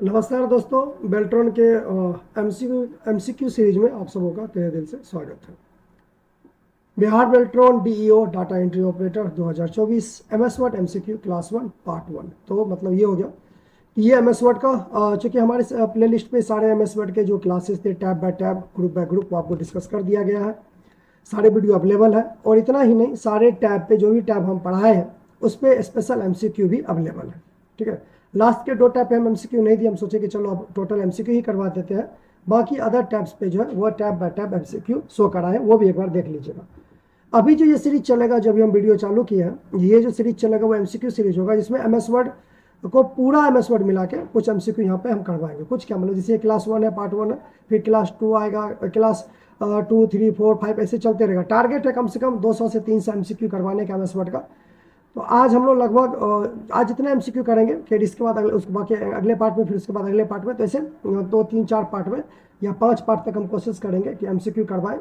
नमस्कार दोस्तों, बेल्ट्रॉन के एमसीक्यू सीरीज में आप सबों का तहे दिल से स्वागत है। Bihar Beltron DEO data entry operator 2024 MS word MCQ class 1 part 1। तो मतलब ये हो गया कि ये एमएस वर्ड का चूँकि हमारे प्लेलिस्ट में सारे एमएस वर्ड के जो क्लासेस थे tab by tab group by group आपको डिस्कस कर दिया गया है। सारे वीडियो अवेलेबल है और इतना ही नहीं, सारे टैब पे जो भी टैब हम पढ़ाए हैं उस पर स्पेशल एमसीक्यू भी अवेलेबल है। ठीक है, लास्ट के 2 टैब पे हम एमसीक्यू नहीं दिए, हम सोचे कि चलो अब टोटल एमसीक्यू ही करवा देते हैं। बाकी अदर टैब्स पे जो है वो tab by tab MCQ show कराए, वो भी एक बार देख लीजिएगा। अभी जो ये सीरीज चलेगा, जब हम वीडियो चालू किए हैं, ये जो सीरीज चलेगा वो एमसीक्यू सीरीज होगा, जिसमें एमएस वर्ड को पूरा एमएस वर्ड मिला के कुछ एमसीक्यू यहाँ पे हम करवाएंगे। कुछ क्या मतलब, जैसे क्लास 1 है, पार्ट 1 है, फिर क्लास 2 आएगा, क्लास 2, 3, 4, 5 ऐसे चलते रहेगा। टारगेट है कम से कम 200 से 300 एमसीक्यू करवाने का एमएस वर्ड का। तो आज हम लोग लगभग आज जितने एमसीक्यू करेंगे, फिर इसके बाद अगले उसके बाकी अगले पार्ट में, फिर उसके बाद अगले पार्ट में, तो ऐसे 2, 3, 4 पार्ट में या 5 पार्ट तक हम कोशिश करेंगे कि एमसीक्यू करवाएं,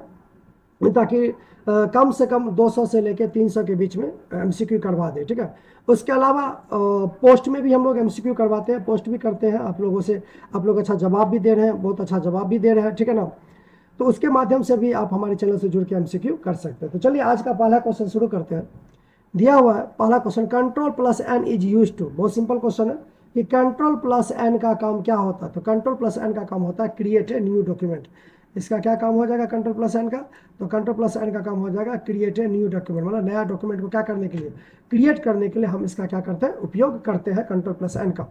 ताकि कम से कम 200 से लेकर 300 के बीच में एमसीक्यू करवा दें। ठीक है, उसके अलावा पोस्ट में भी हम लोग एमसीक्यू करवाते हैं, पोस्ट भी करते हैं आप लोगों से। आप लोग अच्छा जवाब भी दे रहे हैं, बहुत अच्छा जवाब भी दे रहे हैं। ठीक है ना, तो उसके माध्यम से भी आप हमारे चैनल से जुड़ के एमसीक्यू कर सकते हैं। तो चलिए आज का पहला क्वेश्चन शुरू करते हैं। दिया हुआ है पहला question, control plus N is use to. बहुत सिंपल क्वेश्चन है कि कंट्रोल प्लस एन का काम क्या होता है। तो कंट्रोल प्लस एन का काम होता है क्रिएट ए न्यू डॉक्यूमेंट। इसका क्या काम हो जाएगा कंट्रोल प्लस एन का? तो कंट्रोल प्लस एन का काम हो जाएगा क्रिएट ए न्यू डॉक्यूमेंट, मतलब नया डॉक्यूमेंट को क्या करने के लिए, क्रिएट करने के लिए हम इसका क्या करते हैं, उपयोग करते हैं कंट्रोल प्लस एन का।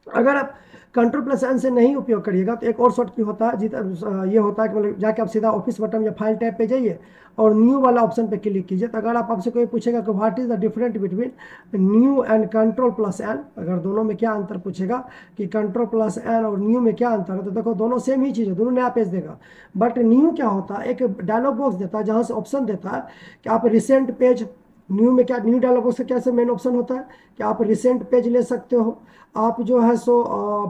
अगर आप कंट्रोल प्लस एन से नहीं उपयोग करिएगा तो एक और शॉर्ट की होता है, ये होता है कि मतलब जाके आप सीधा ऑफिस बटन या फाइल टैब पे जाइए और न्यू वाला ऑप्शन पे क्लिक कीजिए। तो अगर आपसे कोई पूछेगा कि what is the difference between new and control plus N, अगर दोनों में क्या अंतर पूछेगा कि कंट्रोल प्लस एन और न्यू में क्या अंतर है, तो देखो दोनों सेम ही चीज़ है, दोनों नया पेज देगा। बट न्यू क्या होता है, एक डायलॉग बॉक्स देता है जहाँ से ऑप्शन देता है कि आप रिसेंट पेज, न्यू में क्या, न्यू डायलॉग बॉक्स का कैसे मेन ऑप्शन होता है कि आप रिसेंट पेज ले सकते हो, आप जो है सो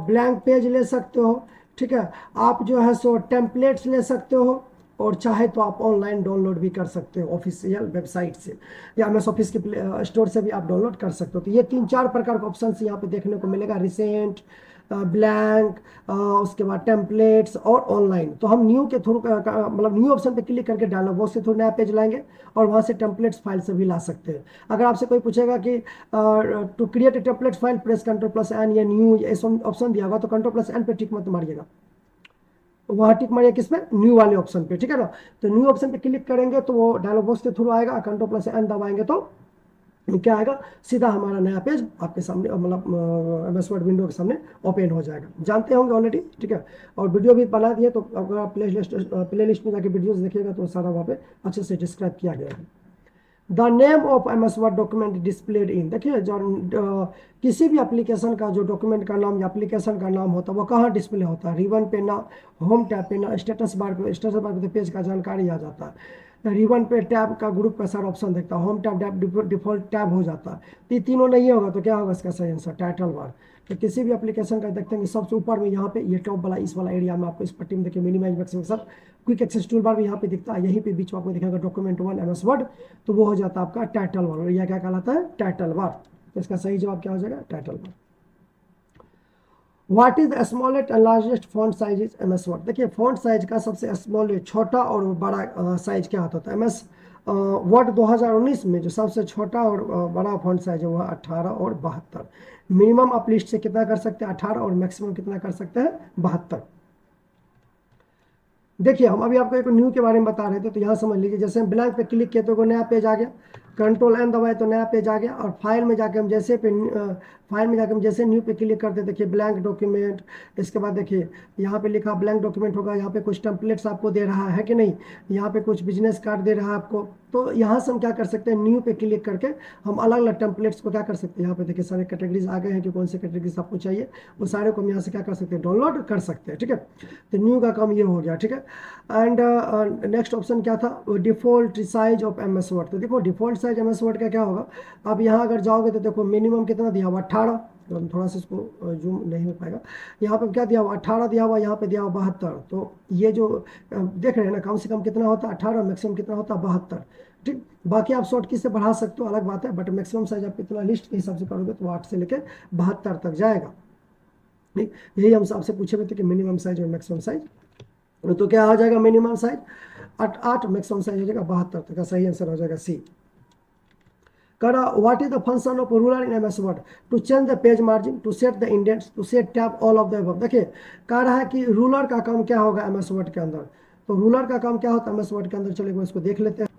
ब्लैंक पेज ले सकते हो। ठीक है, आप जो है सो टेम्पलेट्स ले सकते हो, और चाहे तो आप ऑनलाइन डाउनलोड भी कर सकते हो ऑफिशियल वेबसाइट से, या एमएस ऑफिस के स्टोर से भी आप डाउनलोड कर सकते हो। तो ये 3-4 प्रकार के ऑप्शन यहाँ पे देखने को मिलेगा, रिसेंट, ब्लैंक, उसके बाद टेम्पलेट्स और ऑनलाइन। तो हम न्यू के थ्रू मतलब न्यू ऑप्शन पे क्लिक करके डायलॉग बॉक्स से थ्रू नया पेज लाएंगे और वहाँ से टेम्पलेट्स फाइल से भी ला सकते हैं। अगर आपसे कोई पूछेगा कि to create a template file press control plus N, या न्यू ऐसा ऑप्शन दिया होगा तो कंट्रोल प्लस एन पे टिक मत मारिएगा, वहाँ टिक मारिए किस पे, न्यू वाले ऑप्शन पे। ठीक है ना, तो न्यू ऑप्शन पे क्लिक करेंगे तो वो डायलॉग बॉक्स के थ्रू आएगा, कंट्रोल प्लस एन दबाएंगे तो क्या आएगा, सीधा हमारा नया पेज आपके सामने, मतलब एमएस वर्ड विंडो के सामने ओपन हो जाएगा। जानते होंगे ऑलरेडी। ठीक है, और वीडियो भी बना दिए, तो अगर आप प्ले लिस्ट में जाके वीडियोस देखिएगा तो सारा वहाँ पे अच्छे से डिस्क्राइब किया गया है। The name of MS word document displayed in, देखिए जो किसी भी एप्लीकेशन का जो डॉक्यूमेंट का नाम या एप्लीकेशन का नाम होता है वो कहाँ डिस्प्ले होता है, रिबन पे ना, होम टैब पे ना, स्टेटस बार पे। स्टेटस बार पे तो पेज का जानकारी आ जाता है, रिबन पे टैब का ग्रुप का सारा ऑप्शन देखता है, होम टैब डिफॉल्ट टैब हो जाता है। तो ये तीनों नहीं होगा तो क्या होगा इसका सही आंसर, टाइटल बार। तो किसी भी एप्लीकेशन का देखते हैं कि सबसे ऊपर में यहाँ पे ये टॉप वाला, इस वाला एरिया में आपको इस पट्टी में देखिए मिनिमाइज मैक्सिमम सब क्विक एक्सेस टूल बार भी यहाँ पे दिखता है, यहीं पे बीच में आपको दिखेगा डॉक्यूमेंट 1 एमएस वर्ड, तो वो हो जाता है आपका टाइटल बार, और यह क्या कहलाता है, टाइटल बार। तो इसका सही जवाब क्या हो जाएगा, title bar. What is the smallest and largest font size is MS word. देखिए फॉन्ट साइज का सबसे स्मॉल, छोटा और बड़ा साइज क्या होता है, एमएस वर्ड 2019 में जो सबसे छोटा और बड़ा फॉन्ट साइज है वो 18 और 72। मिनिमम आप लिस्ट से कितना कर सकते हैं, 18, और मैक्सिमम कितना कर सकते हैं, 72। देखिए हम अभी आपको एक न्यू के बारे में बता रहे थे, तो यहाँ समझ लीजिए, जैसे हम ब्लैंक पे क्लिक किए तो नया पेज आ गया, कंट्रोल एन दबाए तो नया पेज आ गया, और फाइल में जाके हम जैसे फाइल में जाके हम जैसे न्यू पे क्लिक करते, देखिए ब्लैंक डॉक्यूमेंट, इसके बाद देखिए यहाँ पे लिखा ब्लैंक डॉक्यूमेंट होगा, यहाँ पे कुछ टेम्पलेट्स आपको दे रहा है कि नहीं, यहाँ पे कुछ बिजनेस कार्ड दे रहा है आपको। तो यहाँ से हम क्या कर सकते हैं, न्यू पे क्लिक करके हम अलग अलग टेम्पलेट्स को क्या कर सकते हैं, यहाँ पे देखिए सारे कैटेगरीज आ गए हैं कि कौन से कैटेगरीज आपको चाहिए, वो सारे को हम यहाँ से क्या कर सकते हैं, डाउनलोड कर सकते हैं। ठीक है, तो न्यू का काम ये हो गया। ठीक है, एंड नेक्स्ट ऑप्शन क्या था, default size of MS word. तो देखो डिफॉल्ट साइज एमएस वर्ड का क्या होगा, अब यहाँ अगर जाओगे तो देखो मिनिमम कितना दिया हुआ, 18, तो हम थोड़ा सा इसको जूम नहीं हो पाएगा, यहाँ पे क्या दिया हुआ, 18 दिया हुआ, यहाँ पे दिया हुआ 72। तो ये जो देख रहे हैं ना, कम से कम कितना होता है 18, मैक्सिमम कितना होता है 72। ठीक, बाकी आप शॉर्ट की से बढ़ा सकते हो, अलग बात है, बट मैक्सिमम साइज आप कितना लिस्ट के हिसाब से करोगे तो 8 से लेकर 72 तक जाएगा। नहीं, यही हम आपसे पूछे हुए थे कि मिनिमम साइज और मैक्सिमम साइज। तो क्या हो जाएगा मिनिमम साइज 8, मैक्सिमम साइज हो जाएगा 72, तो का सही आंसर हो जाएगा सी। करा what is the function of ruler in MS Word? To change the page margin, to set the indents, to set tab, all of the above. देखिए कह रहा है कि रूलर का काम क्या होगा एमएस वर्ड के अंदर। तो रूलर का काम क्या होता है एमएस वर्ड के अंदर, चलिए इसको देख लेते हैं।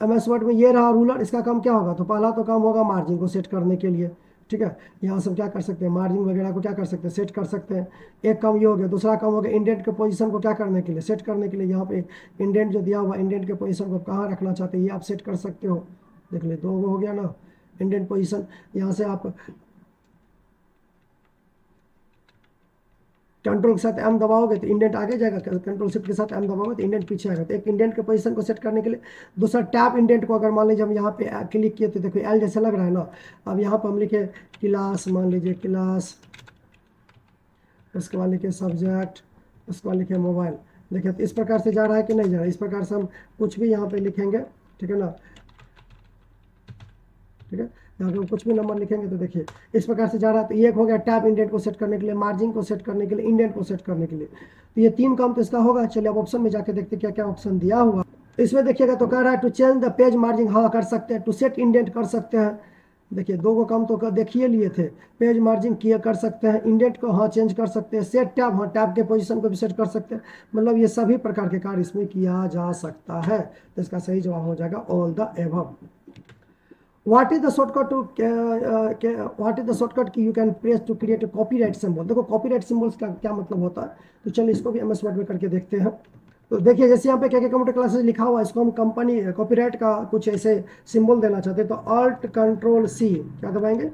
एमएस वर्ड में ये रहा रूलर, इसका काम क्या होगा? तो पहला तो काम होगा मार्जिन को सेट करने के लिए, ठीक है। यहाँ से हम क्या कर सकते हैं, मार्जिन वगैरह को क्या कर सकते हैं, सेट कर सकते हैं। एक काम ये हो गया। दूसरा काम हो गया इंडेंट के पोजीशन को क्या करने के लिए, सेट करने के लिए। यहाँ पे इंडेंट जो दिया हुआ, इंडेंट के पोजीशन को कहाँ रखना चाहते हैं ये आप सेट कर सकते हो। देख ले 2 हो गया ना इंडेंट पोजीशन। यहाँ से आप कंट्रोल के साथ एम दबाओगे तो इंडेंट आगे जाएगा, कंट्रोल शिफ्ट के साथ एम दबाओगे तो इंडेंट पीछे आएगा। तो एक इंडेंट के पोजीशन को सेट करने के लिए। दूसरा टैप इंडेंट को अगर मान लीजिए हम यहाँ पे क्लिक किए तो देखो एल जैसा लग रहा है ना। अब यहाँ पर हम लिखे क्लास, मान लीजिए क्लास, उसके बाद लिखे सब्जेक्ट, उसके बाद लिखे मोबाइल। देखिए तो इस प्रकार से जा रहा है कि नहीं जा रहा है। इस प्रकार से हम कुछ भी यहाँ पे लिखेंगे, ठीक है ना, ठीक है। यहाँ पे कुछ भी नंबर लिखेंगे तो देखिए इस प्रकार से जा रहा है। तो ये एक हो गया टैब इंडेंट को सेट करने के लिए, मार्जिन को सेट करने के लिए, इंडेंट को सेट करने के लिए। तो ये 3 काम तो इसका होगा। चलिए अब ऑप्शन में जाके देखते क्या क्या ऑप्शन दिया हुआ। इसमें देखिएगा तो कह रहा है to change the page margin, हाँ कर सकते हैं। टू सेट इंडेंट कर सकते हैं। देखिए 2 को काम तो देखिए लिए थे। पेज मार्जिन किया कर सकते हैं, इंडेंट को हाँ चेंज कर सकते हैं, सेट टैब, हाँ टैब के पोजीशन को भी सेट कर सकते हैं। मतलब ये सभी प्रकार के कार्य इसमें किया जा सकता है। तो इसका सही जवाब हो जाएगा all the above. What is the shortcut to what is the shortcut की you can press to create a copyright symbol? देखो copyright symbols का क्या मतलब होता है, तो चलिए इसको भी एमएस वर्ड में करके देखते हैं। तो देखिए जैसे यहाँ पे क्या क्या कंप्यूटर क्लासेस लिखा हुआ है, इसको हम कंपनी कॉपीराइट का कुछ ऐसे सिंबल देना चाहते हैं। तो अल्ट कंट्रोल सी क्या दबाएंगे,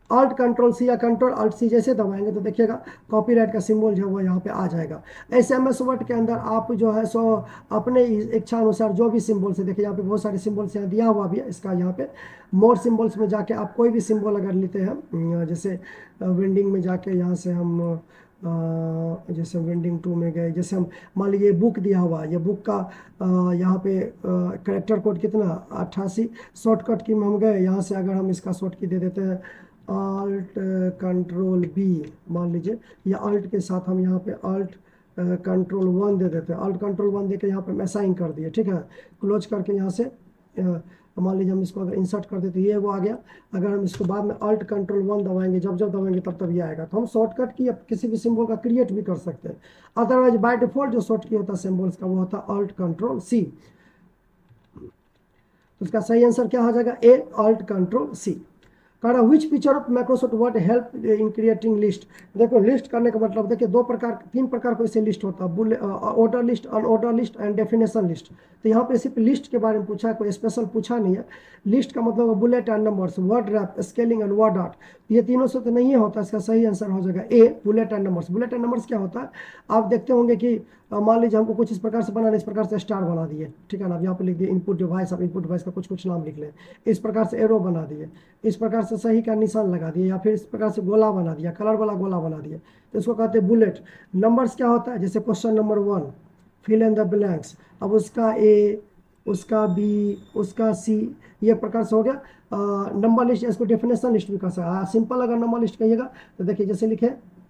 अल्ट कंट्रोल सी या कंट्रोल अल्ट सी जैसे दबाएंगे तो देखिएगा कॉपीराइट का सिंबल जो है वो यहाँ पे आ जाएगा। ऐसे एमएस वर्ड के अंदर आप जो है सो अपने इच्छा अनुसार जो भी सिंबल से, देखिए यहाँ पे बहुत सारे सिंबल्स यहाँ दिया हुआ भी है। इसका यहाँ पे मोर सिंबल्स में जाके आप कोई भी सिंबल अगर लेते हैं, जैसे वेंडिंग में जाके यहाँ से हम जैसे वेंडिंग 2 में गए, जैसे हम मान लीजिए बुक दिया हुआ है, ये बुक का यहाँ पे करेक्टर कोड कितना 88। शॉर्टकट की में हम गए, यहाँ से अगर हम इसका शॉर्ट की दे देते हैं अल्ट कंट्रोल बी मान लीजिए, या अल्ट के साथ हम यहाँ पे अल्ट कंट्रोल 1 दे देते हैं। अल्ट कंट्रोल 1 दे के यहाँ पे हम असाइन कर दिए, ठीक है। क्लोज करके यहाँ से मान लीजिए हम इसको अगर इंसर्ट कर देते ये वो आ गया। अगर हम इसको बाद में अल्ट कंट्रोल 1 दबाएंगे, जब जब दबाएंगे तब तब ये आएगा। तो हम शॉर्टकट की किसी भी सिंबल का क्रिएट भी कर सकते हैं। अदरवाइज बाय डिफॉल्ट जो शॉर्ट की होता है सिंबल्स का वो होता है अल्ट कंट्रोल सी। तो इसका सही आंसर क्या हो जाएगा, ए अल्ट कंट्रोल सी। कह which feature of Microsoft Word help in creating list. देखो लिस्ट करने का मतलब देखिए 3 प्रकार को इसे लिस्ट होता है, order list, unordered list and definition list. तो यहाँ पे सिर्फ लिस्ट के बारे में पूछा है, कोई स्पेशल पूछा नहीं है। लिस्ट का मतलब bullet and numbers, word rap, scaling and word art. ये तीनों से तो नहीं होता। इसका सही आंसर हो जाएगा A bullet and numbers. Bullet and numbers क्या होता है, आप देखते होंगे कि मान लीजिए हमको कुछ इस प्रकार से बनाना, इस प्रकार से स्टार बना दिए, ठीक है ना। अब यहाँ पे लिख दिए इनपुट डिवाइस, अब इनपुट डिवाइस का कुछ कुछ नाम लिख लें। इस प्रकार से एरो बना दिए, इस प्रकार से सही का निशान लगा दिए, या फिर इस प्रकार से गोला बना दिया, कलर वाला गोला बना दिया, तो इसको कहते हैं बुलेट। नंबर्स क्या होता है, जैसे question number 1 fill in the blanks, अब उसका ए, उसका बी, उसका सी, ये प्रकार से हो गया नंबर लिस्ट। इसको डेफिनेशन लिस्ट भी कह सकते हैं। सिंपल अगर नंबर लिस्ट कहिएगा तो देखिए जैसे लिखे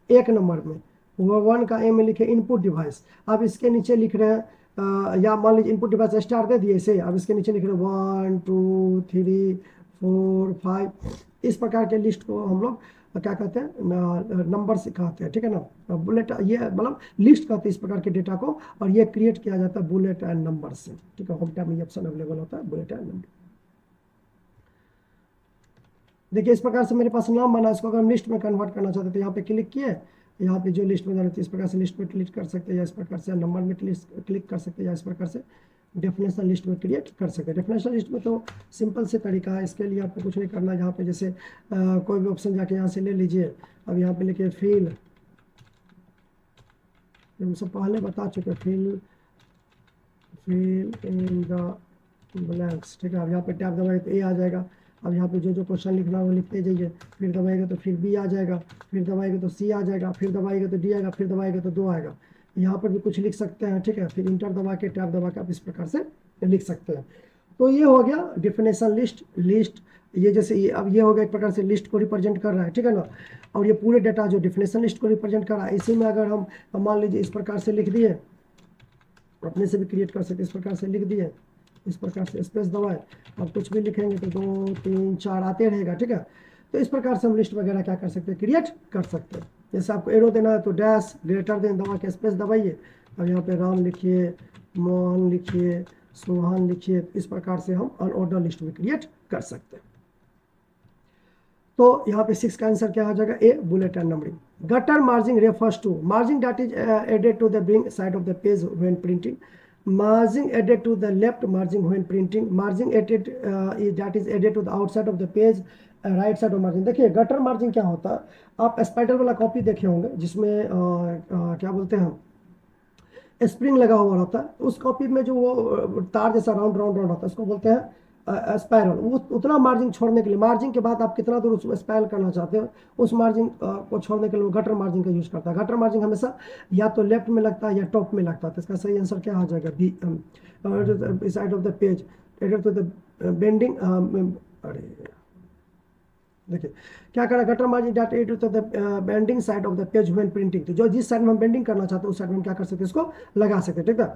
1 नंबर में वो 1 का ए में लिखे इनपुट डिवाइस, अब इसके नीचे लिख रहे हैं या मान लीजिए इनपुट डिवाइस स्टार दे दिए इसे, अब इसके नीचे लिख रहे हैं 1 2 3 4 5। इस प्रकार के लिस्ट को हम लोग क्या कहते हैं, नंबर से कहते हैं, ठीक है ना। बुलेट ये मतलब लिस्ट कहते हैं इस प्रकार के डेटा को, और ये क्रिएट किया जाता है बुलेट एंड नंबर से, ठीक है। होम टैब में ये ऑप्शन अवेलेबल होता है बुलेट एंड नंबर। देखिए इस प्रकार से मेरे पास नाम बना, इसको अगर हम लिस्ट में कन्वर्ट करना चाहते हैं तो यहाँ पे क्लिक किए, यहाँ पे जो लिस्ट में जाना, इस प्रकार से लिस्ट में क्लिक कर सकते हैं, या इस प्रकार से नंबर में क्लिक कर सकते हैं, या इस प्रकार से डेफिनेशन लिस्ट में क्रिएट कर सकते हैं। डेफिनेशन लिस्ट में तो सिंपल से तरीका है, इसके लिए आपको कुछ नहीं करना। यहाँ पे जैसे कोई भी ऑप्शन जाके यहाँ से ले लीजिए। अब यहाँ पे लिखिए फिल, हम सब पहले बता चुके, फिल इन द ब्लैंक्स, ठीक है। अब यहाँ पे टैब दबाएंगे तो ए आ जाएगा। अब यहाँ पे जो जो क्वेश्चन लिखना है वो लिखते जाइए, फिर दबाएगा तो फिर बी आ जाएगा, फिर दबाएगा तो सी आ जाएगा, फिर दबाएगा तो डी आएगा, फिर दबाएगा तो 2 आएगा। यहाँ पर भी कुछ लिख सकते हैं, ठीक है। फिर इंटर दबा के टैब दबा के आप इस प्रकार से लिख सकते हैं। तो ये हो गया डिफिनेशन लिस्ट। लिस्ट ये जैसे ये अब ये हो गया एक प्रकार से लिस्ट को रिप्रेजेंट कर रहा है, ठीक है ना। और ये पूरे डाटा जो डिफिनेशन लिस्ट को रिप्रेजेंट कर रहा है, इसी में अगर हम मान लीजिए इस प्रकार से लिख दिए, अपने से भी क्रिएट कर सकते, इस प्रकार से लिख दिए, इस प्रकार से स्पेस दबाए, अब कुछ भी लिखेंगे तो 2 3 4 आते रहेगा, ठीक है। तो इस प्रकार से हम लिस्ट वगैरह क्या कर सकते हैं, क्रिएट कर सकते हैं। जैसे आपको एरो देना है तो डैश ग्रेटर देन दबा के स्पेस दबाइए, अब यहाँ पे राम लिखिए, मोहन लिखिए, सोहन लिखिए, इस प्रकार से हम अनऑर्डर लिस्ट भी क्रिएट कर सकते हैं। तो यहाँ पे 6 का आंसर क्या हो जाएगा, A bullet and numbering. Gutter margin refers to margin that is added to the bring side of the page when printing, margin added to the left margin when printing, margin added that is added to the outside of the page right side of margin. देखिए gutter margin क्या होता है, आप spider वाला copy देखे होंगे जिसमें क्या बोलते हैं स्प्रिंग लगा हुआ होता है, उस कॉपी में जो वो तार जैसा राउंड राउंड राउंड होता है उसको बोलते हैं स्पायरल। वो उतना मार्जिन छोड़ने के लिए, मार्जिन के बाद आप कितना दूर उसको स्पाइरल करना चाहते हो, उस मार्जिन को छोड़ने के लिए वो गटर मार्जिन का यूज करता है। गटर मार्जिन हमेशा या तो लेफ्ट में लगता है या टॉप में लगता है। तो इसका सही आंसर क्या हो जाएगा, B side of the page added to the bending. अरे देखिए क्या करा, gutter margin data added to the bending side of the page when printing. तो जो जिस साइड में हम बेंडिंग करना चाहते हैं उस साइड में हम क्या कर सकते हैं, इसको लगा सकते हैं, ठीक है।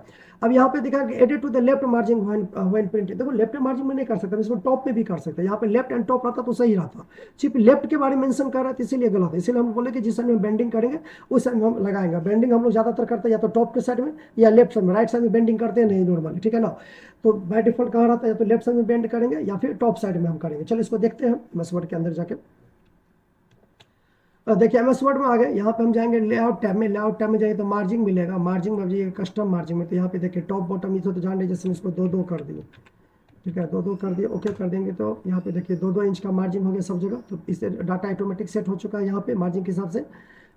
अब यहाँ पे दिखा added to the left margin when printing. देखो लेफ्ट मार्जिन में नहीं कर सकते, इसमें टॉप में भी कर सकते हैं। यहाँ पे लेफ्ट एंड टॉप रहता तो सही रहता, सिर्फ लेफ्ट के बारे में मेंशन कर रहा है इसीलिए गलत है। इसीलिए हम बोले कि जिस साइड में बेंडिंग करेंगे उस साइड में हम लगाएंगे। बेंडिंग हम लोग ज्यादातर करते हैं या तो टॉप के साइड में या लेफ्ट साइड में, राइट साइड में बेंडिंग करते हैं नहीं नॉर्मली, ठीक है ना। तो बाय डिफॉल्ट कहाँ रहता है, या तो लेफ्ट साइड में बेंड करेंगे या फिर टॉप साइड में हम करेंगे। चलो इसको देखते हैं एमएस वर्ड के अंदर जाके। देखिए एमएस वर्ड में आ गए, यहाँ पे हम जाएंगे लेआउट टैब में। लेआउट टैब में जाएंगे तो मार्जिन मिलेगा, मार्जिन में जाइए कस्टम मार्जिन में। तो यहाँ पे देखिए टॉप बॉटम ये तो जान लीजिए, जैसे इसको 2-2 कर दिए, ठीक है 2-2 कर दिए, ओके कर देंगे। तो यहाँ पे देखिए 2-2 इंच का मार्जिन हो गया सब जगह। तो इससे डाटा ऑटोमेटिक सेट हो चुका है यहाँ पे मार्जिन के हिसाब से।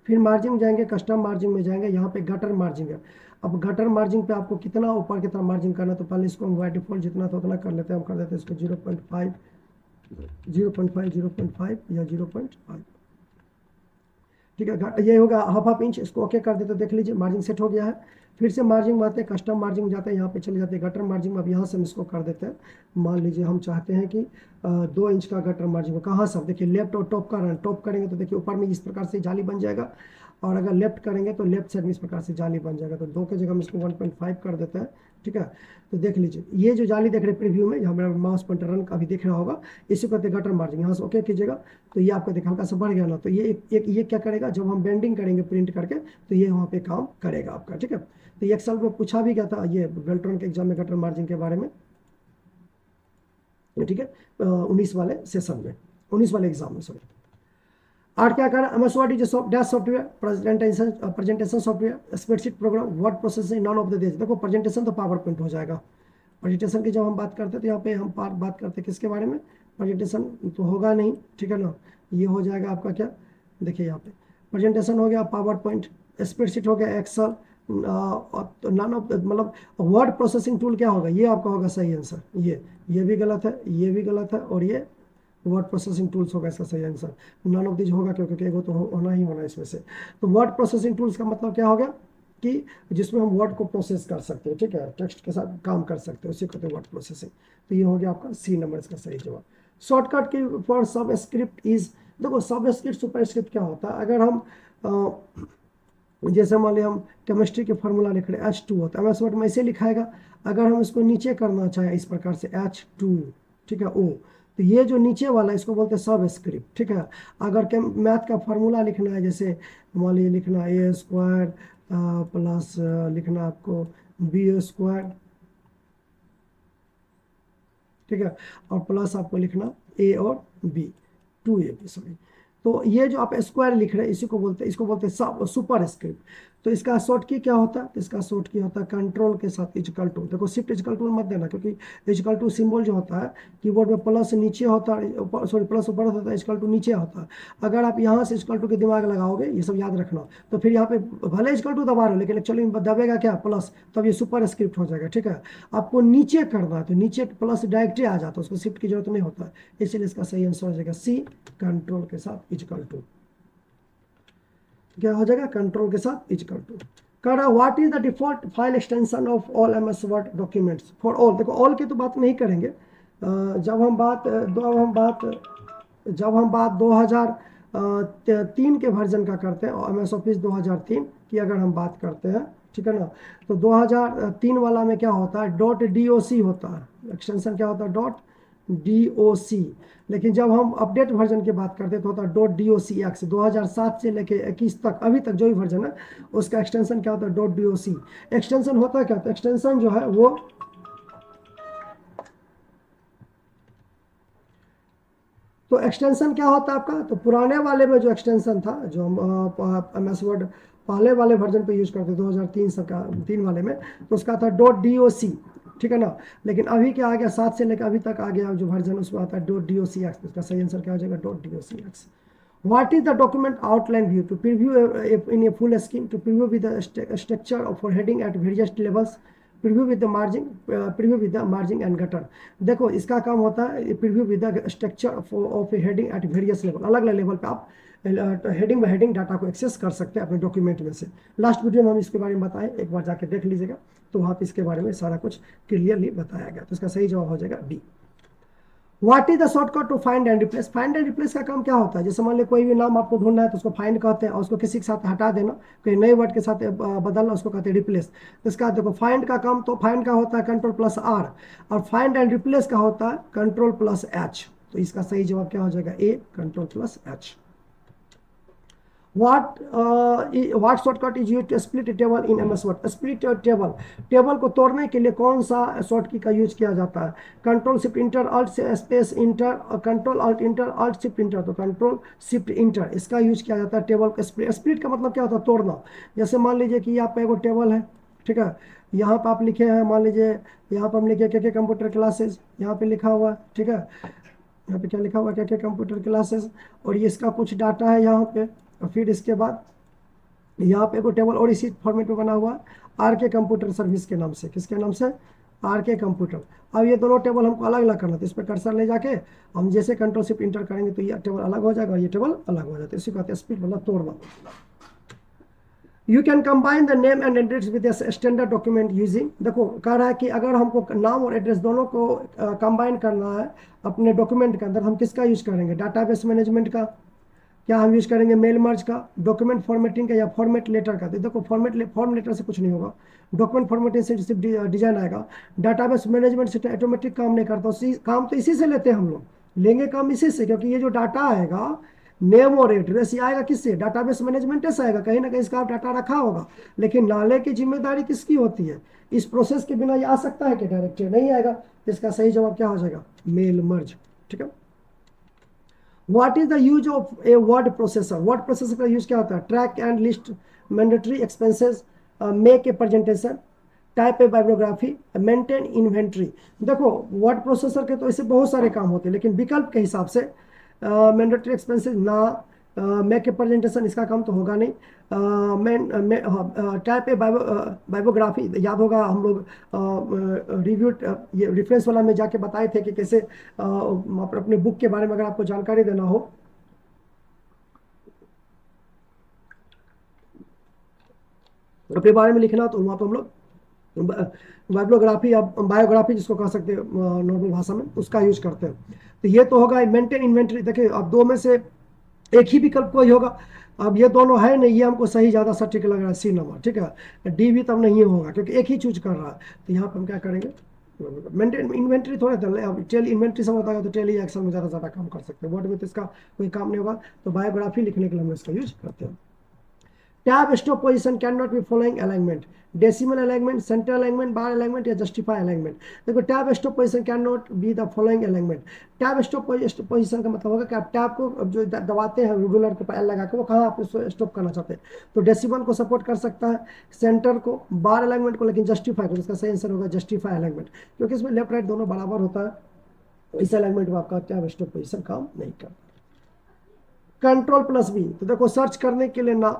फिर मार्जिन में जाएंगे, कस्टम मार्जिन में जाएंगे, यहाँ पे गटर मार्जिन है। अब गटर मार्जिन पे आपको कितना ऊपर कितना मार्जिन करना है, तो पहले इसको हम बाय डिफॉल्ट जितना था उतना कर लेते हैं। हम कर देते हैं इसको 0.5 0.5 या 0.5, ठीक है। ये होगा हाफ इंच, इसको ओके कर देते, देख लीजिए मार्जिन सेट हो गया है। फिर से मार्जिन में आते हैं, कस्टम मार्जिन में जाते हैं, यहाँ पे चले जाते हैं गटर मार्जिन में। अब यहाँ से हम इसको कर देते हैं, मान लीजिए हम चाहते हैं कि 2 इंच का गटर मार्जिन को कहाँ से, देखिए लेफ्ट और टॉप का टॉप करेंगे तो देखिए ऊपर में इस प्रकार से जाली बन जाएगा, और अगर लेफ्ट करेंगे तो लेफ्ट साइड में इस प्रकार से जाली बन जाएगा। तो 2 की जगह हम इसको 1.5 कर देते हैं, ठीक है। तो देख लीजिए ये जो जाली देख रहे हैं प्रीव्यू में, जहाँ मेरा माउस पॉइंटर रन अभी दिख रहा होगा, इसी को कहते हैं गटर मार्जिन। यहाँ से ओके कीजिएगा तो ये आपका देखा हल्का सा बढ़ गया ना। तो ये एक ये क्या करेगा, जब हम बेंडिंग करेंगे प्रिंट करके तो ये वहाँ पे काम करेगा आपका, ठीक है। तो ये एक्सेल में पूछा भी गया था ये बेल्ट्रॉन के एग्जाम में गटर मार्जिन के बारे में, ठीक है, 19 वाले सेशन में, 19 वाले एग्जाम में, सॉरी। आठ क्या करा, MS word is dash software, presentation software, spreadsheet programme, word processing, none of the this. देखो प्रेजेंटेशन तो पावर पॉइंट हो जाएगा। प्रेजेंटेशन की जब हम बात करते हैं तो यहाँ पे हम बात करते हैं किसके बारे में, प्रेजेंटेशन तो होगा नहीं, ठीक है ना। ये हो जाएगा आपका क्या, देखिए यहाँ पे प्रेजेंटेशन हो गया पावर पॉइंट, स्प्रेडशीट हो गया एक्सेल, नॉन ऑफ मतलब वर्ड प्रोसेसिंग टूल क्या होगा, ये आपका होगा सही आंसर। ये भी गलत है, ये भी गलत है, और ये वर्ड प्रोसेसिंग टूल्स होगा इसका सही आंसर। नॉन ऑफ दिस होगा क्योंकि एगो तो होना ही होना इसमें से। तो वर्ड प्रोसेसिंग टूल्स का मतलब क्या हो गया कि जिसमें हम वर्ड को प्रोसेस कर सकते हैं, ठीक है, टेक्स्ट के साथ काम कर सकते हैं, उसी को कहते हैं वर्ड प्रोसेसिंग। तो ये हो गया आपका सी नंबर इसका सही जवाब। शॉर्टकट की फॉर सब स्क्रिप्ट इज, देखो सब स्क्रिप्ट सुपर स्क्रिप्ट क्या होता है, अगर हम जैसे मान लिया हम केमिस्ट्री के फार्मूला लिख रहे हैं H2 होता है, एमएस वर्ड में ऐसे लिखाएगा। अगर हम इसको नीचे करना चाहें इस प्रकार से H2, ठीक है, O, तो ये जो नीचे वाला इसको बोलते हैं सब स्क्रिप्ट, ठीक है। अगर मैथ का फार्मूला लिखना है, जैसे मान लीजिए लिखना A² प्लस लिखना आपको B², ठीक है, और प्लस आपको लिखना A और B, 2AB, सॉरी। तो ये जो आप स्क्वायर लिख रहे हैं इसी को बोलते हैं, इसको बोलते हैं सुपर स्क्रिप्ट। तो इसका शॉर्ट की क्या होता है, तो इसका शॉर्ट की होता है कंट्रोल के साथ इजकल टू। देखो शिफ्ट इजकल टू मत देना, क्योंकि इजकल टू सिंबल जो होता है कीबोर्ड में प्लस नीचे होता है, सॉरी प्लस ऊपर होता है, इजकल टू नीचे होता है। अगर आप यहाँ से इजकल टू के दिमाग लगाओगे, ये सब याद रखना, तो फिर यहाँ पे भले इजकल टू दबा रहे हो लेकिन एक्चुअली दबेगा क्या, प्लस, तब ये सुपर स्क्रिप्ट हो जाएगा, ठीक है। आपको नीचे करना है तो नीचे प्लस डायरेक्टली आ जाता है, उसको शिफ्ट की जरूरत नहीं होता है, इसलिए इसका सही आंसर हो जाएगा सी, कंट्रोल के साथ इजकल टू। क्या हो जाएगा, कंट्रोल के साथ इजकल टू। कह रहा what is the default file extension of all MS Word documents for all. देखो ऑल की तो बात नहीं करेंगे, जब हम बात 2003 के वर्जन का करते हैं, MS ऑफिस 2003 की अगर हम बात करते हैं, ठीक है ना, तो 2003 वाला में क्या होता है, .doc होता है, एक्सटेंशन क्या होता है, .doc। लेकिन जब हम अपडेट वर्जन की बात करते हैं तो होता है .docx। 2007 से लेके 21 तक, अभी तक जो भी वर्जन है उसका एक्सटेंशन क्या होता है, .doc। एक्सटेंशन होता है क्या, तो एक्सटेंशन जो है वो तो एक्सटेंशन क्या होता है आपका, तो पुराने वाले में जो एक्सटेंशन था, जो हम MS वर्ड पहले वाले वर्जन पे यूज करते 2003 का 3 वाले में, तो उसका था .doc, ठीक है ना। लेकिन अभी क्या आ गया, 7 से लेकर अभी तक आ गया जो वर्जन, उसमें आता है .docx। उसका सही आंसर क्या हो जाएगा, .docx। What is the document outline view? To preview in a full screen, to preview with the structure for heading at various levels, preview with the margin and gutter। देखो इसका काम होता है preview with the structure of heading at various level. अलग अलग level पे आप heading bye heading data को एक्सेस कर सकते हैं अपने डॉक्यूमेंट में से। लास्ट वीडियो में हम इसके बारे में बताएं, एक बार जाके देख लीजिएगा, तो वहाँ पे इसके बारे में सारा कुछ क्लियरली बताया गया। तो इसका सही जवाब हो जाएगा B. What is the shortcut to find and replace? Find and replace का काम क्या होता है, जैसे मान लीजिए कोई भी नाम आपको ढूंढना है तो उसको फाइंड कहते हैं, और उसको किसी के साथ हटा देना, कोई नए वर्ड के साथ बदलना, उसको कहते हैं रिप्लेस। तो इसका देखो फाइंड का काम, तो फाइंड का होता है Ctrl+R, और फाइंड एंड रिप्लेस का होता है Ctrl+H। तो इसका सही जवाब क्या हो जाएगा, ए, Ctrl+H। what shortcut is used to split a table in MS Word? split a table को तोड़ने के लिए कौन सा शॉर्टकट का यूज किया जाता है, Ctrl+Shift+Enter, Alt+Enter, तो Ctrl+Shift+Enter इसका यूज किया जाता है टेबल को स्प्लिट का मतलब क्या होता है, तोड़ना। जैसे मान लीजिए कि यहाँ पे एगो टेबल है, ठीक है, यहाँ पे आप लिखे हैं, मान लीजिए यहाँ पे हम लिखे के कंप्यूटर क्लासेज, यहाँ पे लिखा हुआ, ठीक है, यहाँ पे क्या लिखा हुआ, क्या कंप्यूटर क्लासेस, और ये इसका कुछ डाटा है यहाँ पे, और फिर इसके बाद यहाँ पे एक टेबल और इसी फॉर्मेट में बना हुआ RK कंप्यूटर सर्विस के नाम से। किसके नाम से, RK कंप्यूटर। अब ये दोनों टेबल हमको अलग अलग करना, तो इस पर कर्सर ले जाके हम जैसे Ctrl+Shift+Enter करेंगे तो ये टेबल अलग हो जाएगा और ये टेबल अलग हो जाता है। इसी को कहते हैं स्प्लिट, मतलब तोड़ना। You can combine the name and address with standard document using. देखो कह रहा है कि अगर हमको नाम और एड्रेस दोनों को कंबाइन करना है अपने डॉक्यूमेंट के अंदर, हम किसका यूज करेंगे, डाटाबेस मैनेजमेंट का, क्या हम यूज करेंगे मेल मर्ज का, डॉक्यूमेंट फॉर्मेटिंग का, या फॉर्मेट लेटर का। तो देखो फॉर्म लेटर से कुछ नहीं होगा, डॉक्यूमेंट फॉर्मेटिंग से सिर्फ डिजाइन आएगा। डाटाबेस मैनेजमेंट से ऑटोमेटिक काम नहीं करता, काम तो इसी से लेते हैं हम लोग, लेंगे काम इसी से, क्योंकि ये जो डाटा आएगा नेम और एड्रेस, ये आएगा किससे, डाटाबेस मैनेजमेंट से आएगा, कहीं ना कहीं इसका डाटा रखा होगा। लेकिन नाले की जिम्मेदारी किसकी होती है, इस प्रोसेस के बिना ये आ सकता है कि डायरेक्ट नहीं आएगा। इसका सही जवाब क्या हो जाएगा, मेल मर्ज, ठीक है। What is the use of a word processor? Word processor का यूज क्या होता है, track and list mandatory expenses, make a presentation, type A biography, maintain inventory. देखो वर्ड प्रोसेसर के तो ऐसे बहुत सारे काम होते हैं, लेकिन विकल्प के हिसाब से मैंडेटरी एक्सपेंसेस ना, मेक ए प्रेजेंटेशन इसका काम तो होगा नहीं, टाइप ए बायोग्राफी याद होगा हम लोग रिव्यू ये रेफरेंस वाला में जाके बताए थे कि कैसे अपने बुक के बारे में अगर आपको जानकारी देना हो, अपने बारे में लिखना, तो वहाँ पर हम लोग बायोग्राफी या बायोग्राफी जिसको कह सकते हैं नॉर्मल भाषा में, उसका यूज करते हैं। तो ये तो होगा मेंटेन इन्वेंट्री। देखिए अब दो में से एक ही विकल्प कोई होगा, अब ये दोनों है नहीं, ये हमको सही ज़्यादा सटीक लग रहा है, C नंबर, ठीक है। D भी तब नहीं होगा क्योंकि एक ही चूज कर रहा है। तो यहाँ पर हम क्या करेंगे, मेंटेन इन्वेंट्री थोड़ा अब टेल इन्वेंट्री सब होता है, तो टेल ही एक्सेल में ज़्यादा काम कर सकते हैं, वर्ड में तो इसका कोई काम नहीं होगा। तो बायोग्राफी लिखने के लिए हम इसका यूज करते हैं। Tab stop position can not be following alignment, decimal alignment, centre alignment, bar alignment या जस्टिफाई अलाइनमेंट। देखो tab stop position can not be the following alignment. Tab stop position का मतलब होगा कि आप टैब को जो दबाते हैं रूलर के पैर लगा के, वो कहाँ आप उसको स्टॉप करना चाहते हैं। तो डेसिमल को सपोर्ट कर सकता है, सेंटर को, बार अलाइनमेंट को, लेकिन जस्टिफाई को, इसका सही आंसर होगा जस्टिफाई अलाइनमेंट, क्योंकि इसमें लेफ्ट राइट दोनों बराबर होता है। इस अलाइनमेंट में आपका टैब स्टॉप पोजीशन काम नहीं करता। Ctrl+V, तो देखो सर्च करने के लिए ना,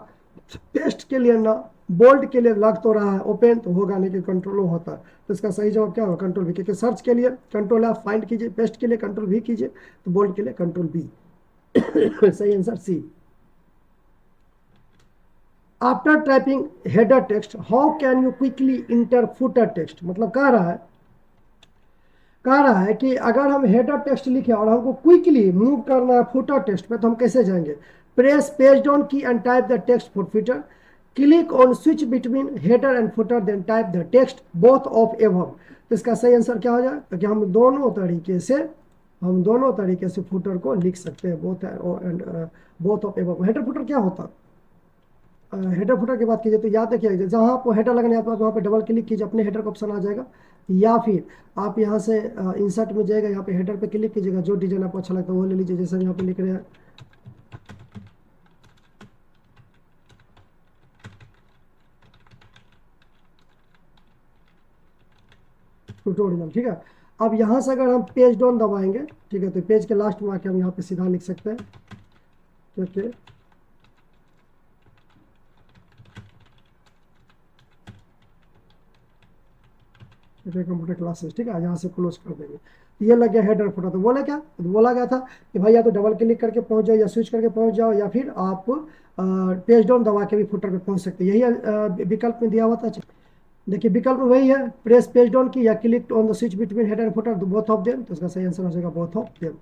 पेस्ट के लिए ना, बोल्ड के लिए लग तो रहा है, ओपन तो होगा नहीं कि कंट्रोल होता है। तो इसका सही जवाब क्या होगा, Ctrl+V, क्योंकि सर्च के लिए Ctrl+F फाइंड कीजिए, पेस्ट के लिए Ctrl+V कीजिए, तो बोल्ड के लिए Ctrl+B। सही answer C। After typing header text how can you quickly inter footer text, मतलब कह रहा है कि अगर हम हेडर टेक्स्ट लिखे और हमको क्विकली मूव करना है फुटर टेक्स्ट पे, तो हम कैसे जाएंगे? Press page down key and type the text for footer, click on switch between header and footer then type the text both of above. तो इसका सही आंसर क्या हो जाए? कि हम दोनों तरीके से फुटर को लिख सकते हैं, both of above. Header footer क्या होता है? हेडर फुटर की बात कीजिए तो याद रखिए, जहाँ आपको हेडर लगने आता है वहाँ पे डबल क्लिक कीजिए, अपने हेडर का ऑप्शन आ जाएगा, या फिर आप यहाँ से इंसर्ट में जाएगा, यहाँ पे हेडर पे क्लिक कीजिएगा, जो डिजाइन आपको अच्छा लगता है वो ले लीजिए। जैसे हम यहाँ पे लिख रहे हैं ट्यूटोरियल, ठीक है। अब यहाँ से अगर हम पेज डाउन दबाएंगे, ठीक है, तो पेज के लास्ट में आके हम यहाँ पे सीधा लिख सकते हैं, क्योंकि कंप्यूटर क्लासेस, ठीक है, यहाँ से क्लोज कर देंगे। ये लग गया हेडर फुटर। तो बोला क्या? तो बोला गया था कि भाई या तो डबल क्लिक करके पहुंच जाओ, या स्विच करके पहुंच जाओ, या फिर आप पेज डाउन दबा के भी फुटर पे पहुंच सकते हैं। यही विकल्प में दिया हुआ था। देखिए विकल्प में वही है, प्रेस पेज डाउन की या click on the switch between header and footer, both of them. तो इसका सही आंसर हो जाएगा both of them.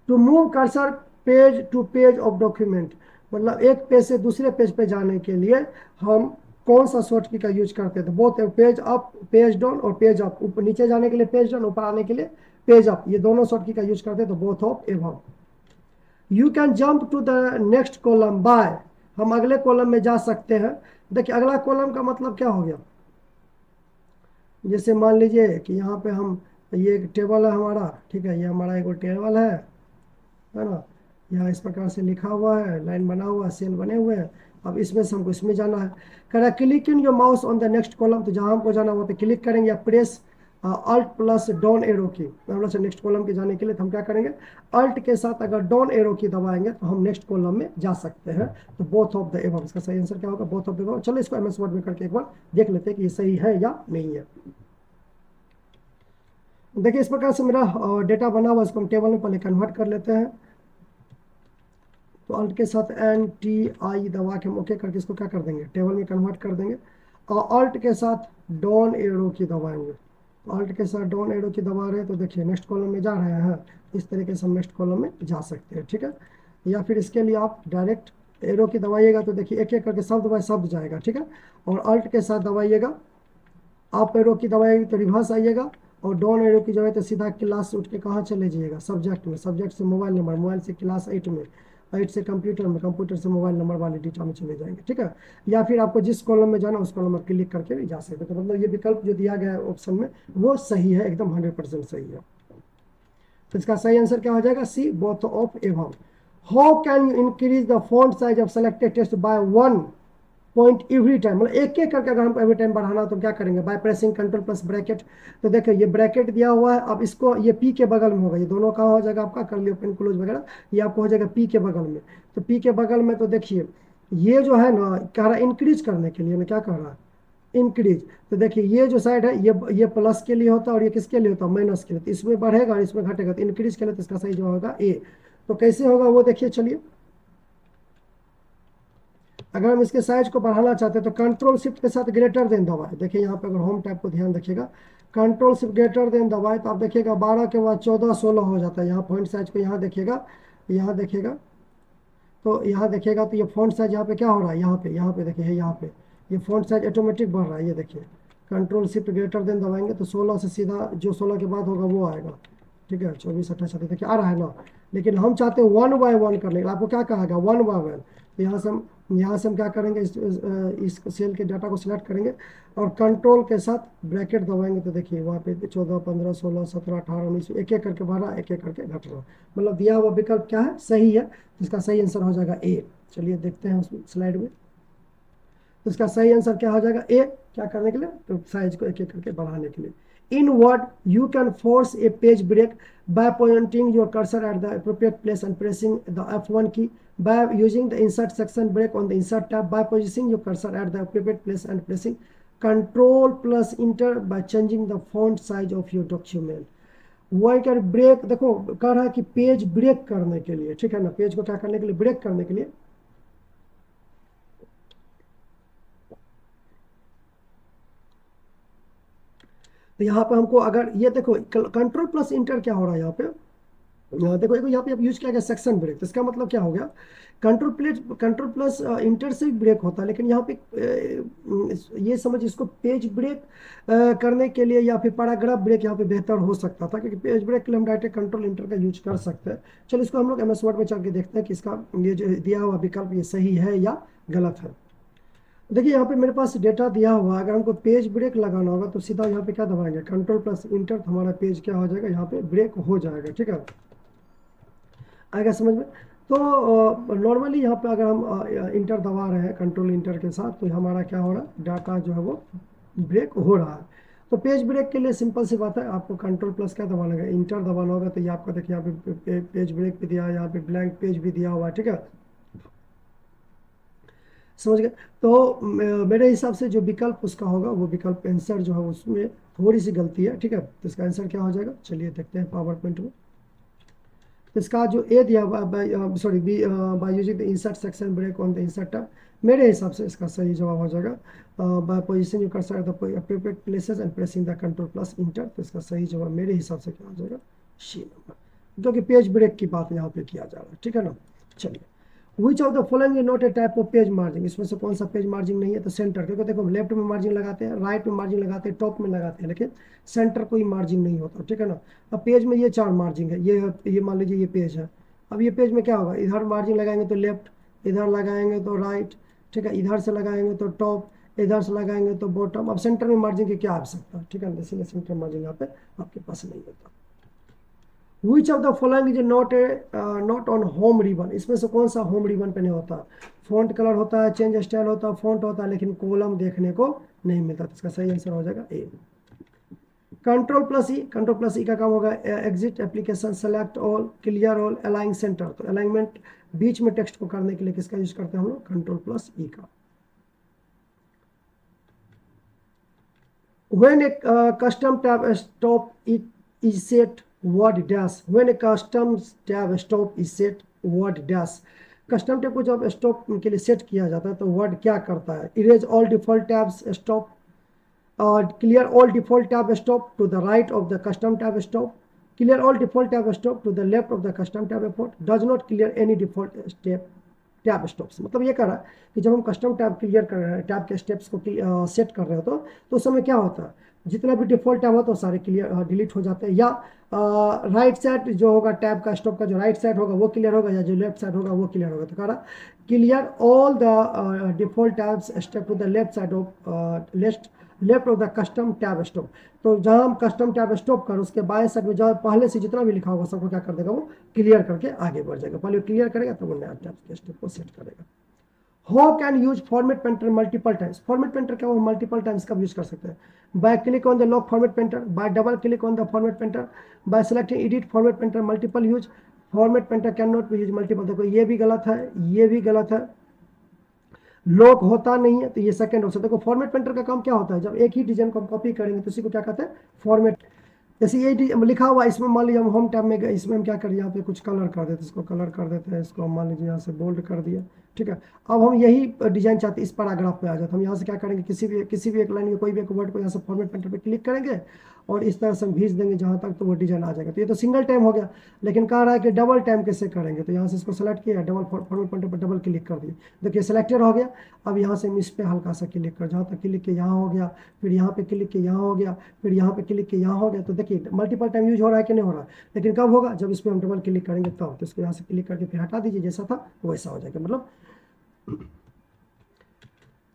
To move cursor page to page of document, मतलब एक पेज से दूसरे पेज पे जाने के लिए हम कौन सा शॉर्ट की का यूज करते हैं? तो both page up, page down और पेज अप, ऊपर नीचे जाने के लिए पेज डाउन, ऊपर आने के लिए पेज अप, ये दोनों शॉर्ट की का यूज करते हैं। तो both of above. You can jump to the next column by, हम अगले कॉलम में जा सकते हैं। देखिए अगला कॉलम का मतलब क्या हो गया? जैसे मान लीजिए कि यहाँ पे हम, ये एक टेबल है हमारा, ठीक है, ये हमारा एक टेबल है ना, यहाँ इस प्रकार से लिखा हुआ है, लाइन बना हुआ है, सेल बने हुए हैं। अब इसमें से हमको इसमें जाना है। कह रहा है click in your mouse on the next column, तो जहाँ हमको जाना है वहाँ पे क्लिक करेंगे, या press alt plus down arrow key, मतलब से नेक्स्ट कॉलम के जाने के लिए तो हम क्या करेंगे? अल्ट के साथ अगर डाउन एरो की दबाएंगे तो हम नेक्स्ट कॉलम में जा सकते हैं। तो बोथ ऑफ द एबव, इसका सही आंसर क्या होगा? Both of the above. चलो इसको MS वर्ड में करके एक बार देख लेते हैं कि ये सही है या नहीं है। देखिए इस प्रकार से मेरा डेटा बना हुआ, इसको हम टेबल में पहले कन्वर्ट कर लेते हैं। तो अल्ट के साथ NTI दबा के हम ओके करके इसको क्या कर देंगे? टेबल में कन्वर्ट कर देंगे। और अल्ट के साथ डाउन एरो की दबाएंगे, तो अल्ट के साथ डाउन एरो की दबा रहे हैं तो देखिए नेक्स्ट कॉलम में जा रहे हैं। इस तरीके से हम नेक्स्ट कॉलम में जा सकते हैं, ठीक है। या फिर इसके लिए आप डायरेक्ट एरो की दबाइएगा तो देखिए एक एक करके शब्द बाय शब्द जाएगा, ठीक है। और अल्ट के साथ दबाइएगा, आप एरो की दबाइएगा तो रिवर्स आइएगा, और डाउन एरो की जो है तो सीधा क्लास से उठ के कहाँ चले जाइएगा? सब्जेक्ट में, सब्जेक्ट से मोबाइल नंबर, मोबाइल से क्लास 8 में, 8 से कंप्यूटर में, कंप्यूटर से मोबाइल नंबर वाले डेटा में चले जाएंगे, ठीक है। या फिर आपको जिस कॉलम में जाना उस कॉलम में क्लिक करके भी जा सकते हैं। तो मतलब ये विकल्प जो दिया गया है ऑप्शन में वो सही है, एकदम 100% सही है। तो इसका सही आंसर क्या हो जाएगा? C, both of above. How can you increase the font size of selected text by 1 point every time, मतलब एक एक करके अगर हमको एवरी टाइम बढ़ाना हो तो क्या करेंगे? By pressing control plus bracket. तो देखिए ये ब्रैकेट दिया हुआ है, अब इसको ये पी के बगल में होगा, ये दोनों कहाँ हो जाएगा आपका? कर्ली ओपन क्लोज वगैरह, ये आपको हो जाएगा पी के बगल में। तो पी के बगल में तो देखिए ये जो है ना, कह रहा है इंक्रीज करने के लिए, मैं क्या कह रहा है? इंक्रीज। तो देखिए ये जो साइड है ये प्लस के लिए होता है, और ये किसके लिए होता है? माइनस के लिए। तो इसमें बढ़ेगा और इसमें घटेगा, तो इंक्रीज के लिए तो इसका सही जवाब होगा ए। तो कैसे होगा वो देखिए, चलिए अगर हम इसके साइज को बढ़ाना चाहते हैं तो कंट्रोल शिफ्ट के साथ ग्रेटर देन दबाए। देखिए यहाँ पे अगर होम टैब को ध्यान रखिएगा, कंट्रोल शिफ्ट ग्रेटर देन दबाए तो आप देखिएगा 12 के बाद 14 16 हो जाता है। यहाँ फॉन्ट साइज को यहाँ देखिएगा, यहाँ देखिएगा, तो यहाँ देखिएगा तो ये फॉन्ट साइज यहाँ पे क्या हो रहा है? यहाँ पे देखिए, यहाँ पे ये फॉन्ट साइज ऑटोमेटिक बढ़ रहा है। ये देखिए कंट्रोल शिफ्ट ग्रेटर देन दबाएंगे तो 16 से सीधा जो 16 के बाद होगा वो आएगा, ठीक है। 24 28 छत्तीस देखिए आ रहा है ना। लेकिन हम चाहते हैं 1 बाय 1 करने के लिए, आपको क्या कहेगा? 1 बाय 1। तो यहाँ से हम क्या करेंगे? इस सेल के डाटा को सिलेक्ट करेंगे और कंट्रोल के साथ ब्रैकेट दबाएंगे तो देखिए वहाँ पे 14 15 16 17 18 19 एक एक करके बढ़ रहा है, एक एक करके घट रहा है। मतलब दिया हुआ विकल्प क्या है? सही है। तो इसका सही आंसर हो जाएगा ए। चलिए देखते हैं उस स्लाइड में। तो इसका सही आंसर क्या हो जाएगा? ए। क्या करने के लिए? तो साइज को एक एक करके बढ़ाने के लिए। In Word, you can force a page break by pointing your cursor at the appropriate place and pressing the F1 key, by using the insert section break on the insert tab, by positioning your cursor at the appropriate place and pressing Control plus Enter, by changing the font size of your document. वही कर break, देखो कह रहा है कि page break करने के लिए, ठीक है ना, पेज को क्या करने के लिए? ब्रेक करने के लिए तो यहाँ पे हमको अगर ये देखो कंट्रोल प्लस इंटर क्या हो रहा है यहाँ पे, देखो देखो यहाँ पे यूज किया गया सेक्शन ब्रेक, तो इसका मतलब क्या हो गया, कंट्रोल प्लस इंटर से ब्रेक होता है, लेकिन यहाँ पे ये समझ इसको पेज ब्रेक करने के लिए या फिर पैराग्राफ ब्रेक यहाँ पे बेहतर हो सकता था, क्योंकि पेज ब्रेक के लिए हम डायरेक्ट कंट्रोल इंटर का यूज कर सकते हैं। चलो इसको हम लोग MS वर्ड में चल के देखते हैं कि इसका ये जो दिया हुआ विकल्प ये सही है या गलत है। देखिए यहाँ पे मेरे पास डेटा दिया हुआ है, अगर हमको पेज ब्रेक लगाना होगा तो सीधा यहाँ पे क्या दबाएंगे, कंट्रोल प्लस इंटर, तो हमारा पेज क्या हो जाएगा, यहाँ पे ब्रेक हो जाएगा। ठीक है, आएगा समझ में। तो नॉर्मली यहाँ पे अगर हम इंटर दबा रहे हैं कंट्रोल इंटर के साथ, तो हमारा क्या हो रहा है, डाटा जो है वो ब्रेक हो रहा है। तो पेज ब्रेक के लिए सिंपल सी बात है, आपको कंट्रोल प्लस क्या दबाना है, इंटर दबाना होगा। तो ये आपका देखिए यहाँ पे पेज ब्रेक भी दिया है, यहाँ पे ब्लैंक पेज भी दिया हुआ है। ठीक है, समझ गए। तो मेरे हिसाब से जो विकल्प उसका होगा, वो विकल्प आंसर जो है उसमें थोड़ी सी गलती है। ठीक है, तो इसका आंसर क्या हो जाएगा, चलिए देखते हैं पावर पॉइंट में। तो इसका जो ए दिया हुआ sorry B, by using the insert section break on the inserter, मेरे हिसाब से इसका सही जवाब हो जाएगा by position you cursor at the appropriate places and pressing the control plus enter. तो इसका सही जवाब मेरे हिसाब से क्या हो जाएगा, सी नंबर, जो कि पेज ब्रेक की बात यहाँ पे किया जा रहा है। ठीक है ना, चलिए। Which of the following is not a type of page margin, इसमें से कौन सा पेज मार्जिन नहीं है, तो सेंटर, क्योंकि देखो लेफ्ट में मार्जिन लगाते हैं, राइट में मार्जिन लगाते हैं, टॉप में लगाते हैं, लेकिन सेंटर कोई मार्जिन नहीं होता। ठीक है ना, अब पेज में ये 4 मार्जिन है, ये मान लीजिए ये पेज है। अब ये पेज में क्या होगा, इधर मार्जिन लगाएंगे तो लेफ्ट, इधर लगाएंगे तो राइट, ठीक है, इधर से लगाएंगे तो टॉप, इधर से लगाएंगे तो बॉटम। अब सेंटर में मार्जिन की क्या आवश्यकता है, ठीक है ना, इसीलिए सेंटर मार्जिन यहाँ पे आपके पास नहीं होता। Which of the following is not on home ribbon, इसमें से कौन सा होम रिबन पे नहीं होता, फॉन्ट कलर होता है, चेंज स्टाइल होता है, फॉन्ट होता है, लेकिन कॉलम देखने को नहीं मिलता। तो इसका सही आंसर हो जाएगा ए। कंट्रोल प्लस ई का काम होगा exit application, select all, clear all, align centre. तो अलाइनमेंट बीच में टेक्स्ट को करने के लिए किसका यूज करते हैं हम लोग, कंट्रोल प्लस ई का। when a custom tab stop it is set word dash, when a custom tab stop is set word dash, custom tab को जब स्टॉप के लिए सेट किया जाता है तो वर्ड क्या करता है, erase all default tabs stop, clear all default tab stop to the right of the custom tab stop, clear all default tab stop to the left of the custom tab stop, does not clear any default step tab stops. मतलब ये कर रहा है कि जब हम custom tab clear कर रहे हैं, टैब के स्टेप्स को सेट कर रहे हो तो उस समय क्या होता है, जितना भी डिफॉल्ट टैब होता है सारे क्लियर डिलीट हो जाते हैं, या राइट साइड जो होगा टैब का स्टॉप का जो राइट साइड होगा वो क्लियर होगा, या जो लेफ्ट साइड होगा वो क्लियर होगा। तो कह रहा clear all the default tabs step to the left side of left of the custom tab stop. तो जहां हम कस्टम टैब स्टॉप कर उसके बाएं साइड में जहां पहले से जितना भी लिखा होगा सबको क्या कर देगा, वो क्लियर करके आगे बढ़ जाएगा। पहले क्लियर करेगा तो वो नया टैब के स्टेप को सेट करेगा। How can use format painter multiple times, format painter क्या वो मल्टीपल टाइम्स कब यूज कर सकते हैं, by click on the lock format painter, by double click on the format painter, by selecting edit format painter multiple use, format painter can not be use multiple. देखो ये भी गलत है, ये भी गलत है, लॉक होता नहीं है, तो ये सेकंड ऑप्शन। देखो फॉर्मेट पेंटर का काम क्या होता है, जब एक ही डिजाइन को हम कॉपी करेंगे तो इसी को क्या कहते हैं, फॉर्मेट। जैसे ये लिखा हुआ इसमें मान लीजिए हम होम टैब में गए, इसमें हम क्या करें, यहाँ पे कुछ कलर कर देते हैं, इसको कलर कर देते हैं, इसको मान लीजिए यहाँ से बोल्ड कर दिया। ठीक है, अब हम यही डिजाइन चाहते हैं इस पैराग्राफ पे आ जाए, तो हम यहाँ से क्या करेंगे, किसी भी एक लाइन में कोई भी एक वर्ड को यहाँ से फॉर्मेट पेंटर पे क्लिक करेंगे और इस तरह से हम भेज देंगे जहाँ तक, तो वो डिजाइन आ जाएगा। तो ये तो सिंगल टाइम हो गया, लेकिन कह रहा है कि डबल टाइम कैसे करेंगे, तो यहाँ से इसको सेलेक्ट किया, डबल फॉर्मेट पेंटर पर डबल क्लिक कर दिया, देखिए सेलेक्टेड हो गया। अब यहाँ से हम इस पर हल्का सा क्लिक कर, जहाँ तक क्लिक किया यहाँ हो गया, फिर यहाँ पे क्लिक किया यहाँ हो गया, फिर यहाँ पे क्लिक किया यहाँ हो गया। तो देखिए मल्टीपल टाइम यूज हो रहा है कि नहीं हो रहा है, लेकिन कब होगा, जब इस पर हम डबल क्लिक करेंगे तब। तो इसको यहाँ से क्लिक करके फिर हटा दीजिए, जैसा था वैसा हो जाएगा, मतलब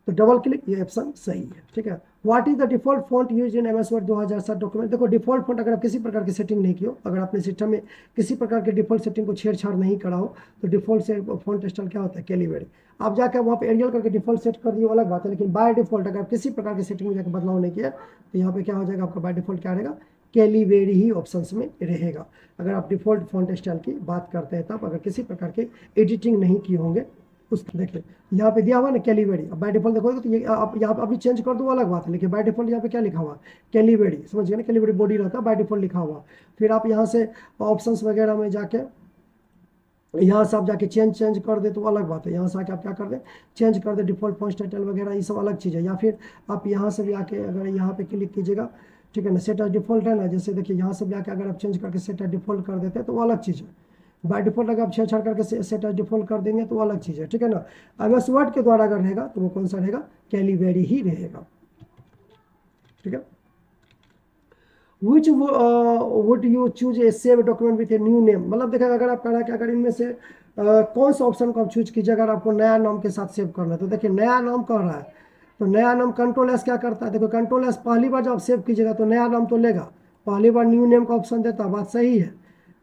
तो डबल क्लिक ये ऑप्शन सही है। ठीक है, what is the default font use in MS word 2007 document. देखो डिफॉल्ट फॉन्ट अगर आप किसी प्रकार की सेटिंग नहीं की हो, अगर आपने सिस्टम में किसी प्रकार के डिफॉल्ट सेटिंग को छेड़छाड़ नहीं करा हो, तो डिफॉल्ट से फॉन्ट स्टाइल क्या होता है, कैलीबरी। आप जाकर वहाँ पे एरियल करके डिफॉल्ट सेट कर दिए अलग बात है, लेकिन बाय डिफॉल्ट अगर आप किसी प्रकार की सेटिंग में जाकर बदलाव नहीं किया तो यहाँ पे क्या हो जाएगा, आपका बाय डिफॉल्ट क्या रहेगा, कैलीबरी ही ऑप्शंस में रहेगा। अगर आप डिफॉल्ट फॉन्ट स्टाइल की बात करते हैं तब, अगर किसी प्रकार की एडिटिंग नहीं किए होंगे उस, देखिए यहाँ पे दिया हुआ ना कैलीबरी, अब बाय डिफॉल्ट देखोगे तो ये आप यहाँ पे अभी चेंज कर दो अलग बात है, लेकिन बाय डिफॉल्ट यहाँ पे क्या लिखा हुआ है, कैलीबरी, समझ गए ना, कैलीबरी बॉडी रहता है, बाय डिफॉल्ट लिखा हुआ। फिर आप यहाँ से ऑप्शंस वगैरह में जाके यहाँ से आप जाके चेंज कर दे तो अलग बात है, यहाँ से आके आप क्या कर दें, चेंज कर दे डिफॉल्ट फॉन्ट टाइटल वगैरह, ये सब अलग चीज़ है। या फिर आप यहाँ से भी आके अगर यहाँ पे क्लिक कीजिएगा ठीक है ना। सेट एज डिफॉल्ट है ना, जैसे देखिए यहाँ से भी आके अगर आप चेंज करके सेट एज डिफॉल्ट कर देते हैं तो वो अलग चीज़ है। बाय डिफॉल्ट अगर आप छेड़छाड़ करके सेट एज डिफॉल्ट कर देंगे तो वो अलग चीज़ है, ठीक है ना। MS वर्ड के द्वारा अगर रहेगा तो वो कौन सा रहेगा, कैलीबेरी ही रहेगा, ठीक है। Which would you choose a save document with a new name, मतलब देखा अगर आप कह रहा है कि अगर इनमें से कौन सा ऑप्शन को आप चूज कीजिए अगर आपको नया नाम के साथ सेव करना है। तो देखिए नया नाम कह रहा है, तो नया नाम कंट्रोल एस क्या करता है, देखो कंट्रोल एस पहली बार जब आप सेव कीजिएगा तो नया नाम तो लेगा, पहली बार न्यू नेम का ऑप्शन देता है, बात सही है,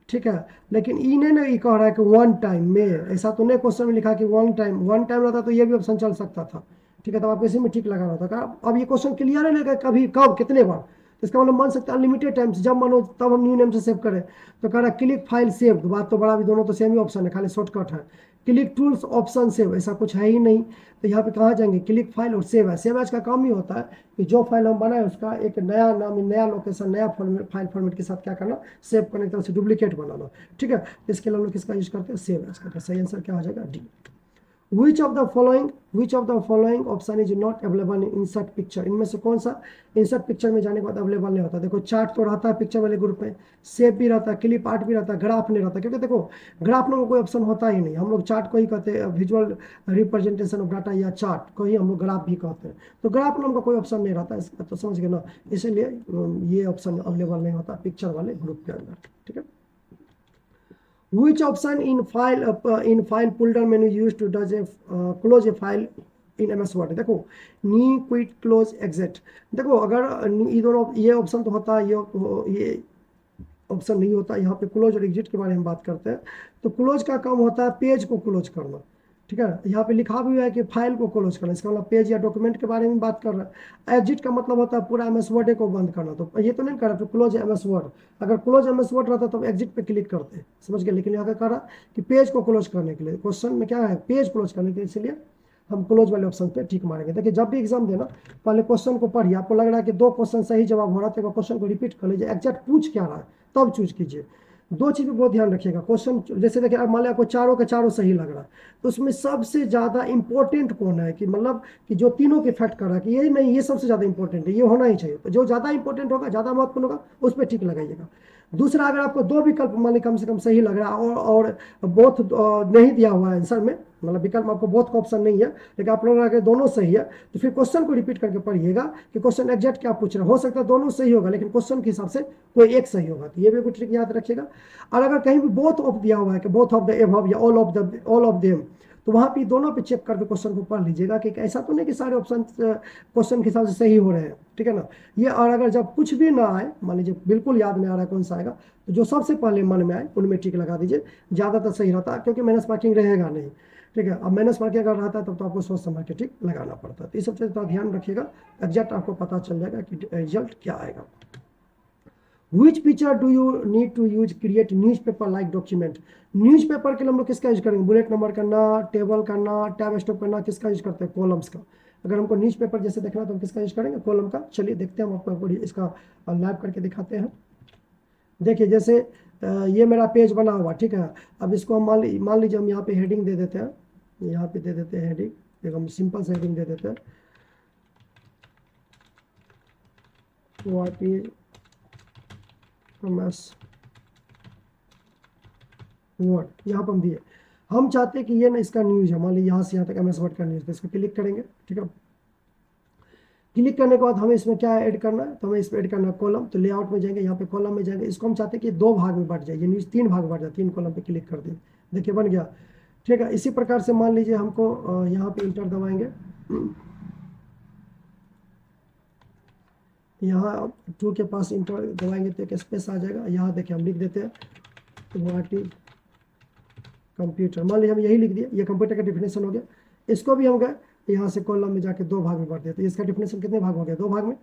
ठीक है। लेकिन ई ने ना ये कह रहा है कि वन टाइम में, ऐसा तो नहीं क्वेश्चन में लिखा कि वन टाइम रहता तो ये भी ऑप्शन चल सकता था, ठीक है। तो आप इसी में ठीक लगाना होता। अब ये क्वेश्चन क्लियर है ना कि कभी कब कितने बार, तो इसका मतलब मान सकते हैं अनलिमिटेड टाइम्स, जब मानो तब हम न्यू नेम से सेव करें। तो कह रहा है क्लिक फाइल सेव, बात तो बड़ा भी, दोनों तो सेम ही ऑप्शन है, खाली शॉर्टकट है। क्लिक टूल्स ऑप्शन सेव, ऐसा कुछ है ही नहीं। तो यहाँ पे कहाँ जाएंगे, क्लिक फाइल और सेव है। सेव एज का काम ही होता है कि जो फाइल हम बनाए उसका एक नया नाम, नया लोकेशन, नया फॉर्मेट, फाइल फॉर्मेट के साथ क्या करना, सेव करने की तरह से डुप्लीकेट बनाना, ठीक है। इसके लिए हम लोग किसका यूज करते हैं, सेव एज करते हैं। सही आंसर क्या हो जाएगा, D. which of the following option is not available in insert picture, इनमें से कौन सा इंसर्ट पिक्चर में जाने के बाद अवेलेबल नहीं होता। देखो चार्ट तो रहता है पिक्चर वाले ग्रुप में, सेव भी रहता है, क्लिप आर्ट भी रहता है, ग्राफ नहीं रहता, क्योंकि देखो ग्राफ में कोई ऑप्शन होता ही नहीं। हम लोग चार्ट को ही कहते हैं विजुअल रिप्रेजेंटेशन ऑफ डाटा, या चार्ट को ही हम लोग ग्राफ भी कहते हैं। तो ग्राफ नाम का कोई ऑप्शन नहीं रहता, इसका तो समझ गए ना, इसीलिए ये ऑप्शन अवेलेबल नहीं होता पिक्चर वाले ग्रुप के अंदर, ठीक है। Which option in file pull down menu used to does a close a file in MS Word, देखो नी क्विट क्लोज एग्जिट। देखो अगर ये दोनों, ये ऑप्शन तो होता है, ये ऑप्शन नहीं होता। यहाँ पे क्लोज और एग्जिट के बारे में बात करते हैं। तो क्लोज का काम होता है पेज को क्लोज करना, ठीक है। यहाँ पे लिखा भी हुआ है कि फाइल को क्लोज करना, इसका मतलब पेज या डॉक्यूमेंट के बारे में बात कर रहा है। एग्जिट का मतलब होता है पूरा MS वर्ड को बंद करना। तो ये तो नहीं कर रहा तो क्लोज MS वर्ड, अगर क्लोज MS वर्ड रहता तो एग्जिट पे क्लिक करते, समझ गए। लेकिन यहाँ पे कर रहा कि पेज को क्लोज करने के लिए, क्वेश्चन में क्या है, पेज क्लोज करने के लिए, इसलिए हम क्लोज वाले ऑप्शन पे ठीक मारेंगे। देखिए जब भी एग्जाम देना पहले क्वेश्चन को पढ़िए, आपको लग रहा है कि 2 क्वेश्चन सही जवाब हो रहा है तो क्वेश्चन को रिपीट कर लीजिए, एग्जैक्ट पूछ क्या रहा है तब चूज कीजिए। 2 चीज़ पे बहुत ध्यान रखिएगा। क्वेश्चन जैसे देखिए अब मान लिया आपको चारों के चारों सही लग रहा है, तो उसमें सबसे ज़्यादा इंपॉर्टेंट कौन है, कि मतलब कि जो तीनों के इफेक्ट कर रहा है, कि ये नहीं, ये सबसे ज़्यादा इंपॉर्टेंट है, ये होना ही चाहिए। तो जो ज़्यादा इंपॉर्टेंट होगा, ज़्यादा महत्वपूर्ण होगा, उस पर ठीक लगाइएगा। दूसरा, अगर आपको 2 विकल्प मान ली कम से कम सही लग रहा है और बोथ नहीं दिया हुआ है आंसर में, मतलब विकल्प आपको बोथ का ऑप्शन नहीं है, लेकिन आप लोगों का दोनों सही है, तो फिर क्वेश्चन को रिपीट करके पढ़िएगा कि क्वेश्चन एग्जैक्ट क्या पूछ रहे हैं। हो सकता है दोनों सही होगा, लेकिन क्वेश्चन के हिसाब से कोई एक सही होगा, तो ये भी कुछ ट्रिक याद रखिएगा। और अगर कहीं भी बोथ ऑफ दिया हुआ है कि बोथ ऑफ द एबव या ऑल ऑफ देम, तो वहाँ पे दोनों पे चेक करके क्वेश्चन को पढ़ लीजिएगा कि ऐसा तो नहीं कि सारे ऑप्शन क्वेश्चन के हिसाब से सही हो रहे हैं, ठीक है ना। ये, और अगर जब कुछ भी ना आए, मान लीजिए बिल्कुल याद नहीं आ रहा है कौन सा आएगा, तो जो सबसे पहले मन में आए उनमें टिक लगा दीजिए, ज़्यादातर सही रहता है, क्योंकि माइनस मार्किंग रहेगा नहीं, ठीक है। अब माइनस मार्किंग अगर रहता है तब तो आपको सोच समझ के टिक लगाना पड़ता है। तो ये सब चीज़ का ध्यान रखिएगा, एग्जैक्ट आपको पता चल जाएगा कि रिजल्ट क्या आएगा। Which feature do you need to use create newspaper like document? Newspaper के लिए हम लोग किसका यूज करेंगे, बुलेट नंबर करना, टेबल करना, टैब स्टॉप करना, किसका यूज करते हैं, कॉलम्स का। अगर हमको न्यूज़पेपर जैसे देखना तो हम किसका यूज करेंगे, कॉलम का। चलिए देखते हैं, हम आपको इसका लैब करके दिखाते हैं। देखिए जैसे ये मेरा पेज बना हुआ, ठीक है। अब इसको हम मान लीजिए हम यहाँ पे हेडिंग दे देते हैं, यहाँ पे दे देते हैं हेडिंग, एक हम सिंपल से हेडिंग दे देते हैं, व्हाट इज MS वर्ड, यहाँ पर हम दिए। हम चाहते हैं कि ये ना इसका न्यूज है, मान लीजिए यहाँ से यहाँ तक MS वर्ड का न्यूज, तो इसको क्लिक करेंगे, ठीक है। क्लिक करने के बाद हमें इसमें क्या ऐड करना है, तो हमें इसमें ऐड करना है कॉलम। तो लेआउट में जाएंगे, यहाँ पे कॉलम में जाएंगे, इसको हम चाहते हैं कि 2 भाग में बढ़ जाए, ये न्यूज 3 भाग में बढ़ जाए, 3 कॉलम पे क्लिक कर दें, देखिए बन गया, ठीक है। इसी प्रकार से मान लीजिए हमको यहाँ पे इंटर दबाएंगे, यहाँ 2 के पास इंटर दबाएंगे तो एक स्पेस आ जाएगा। यहाँ देखिए हम लिख देते हैं व्हाट इज कंप्यूटर, मान लीजिए हम यही लिख दिए, ये कंप्यूटर का डिफिनेशन हो गया। इसको भी हम गए यहाँ से कॉलम में जाके 2 भाग में बांट देते हैं। इसका डिफिनेशन कितने भाग हो गया, 2 भाग में।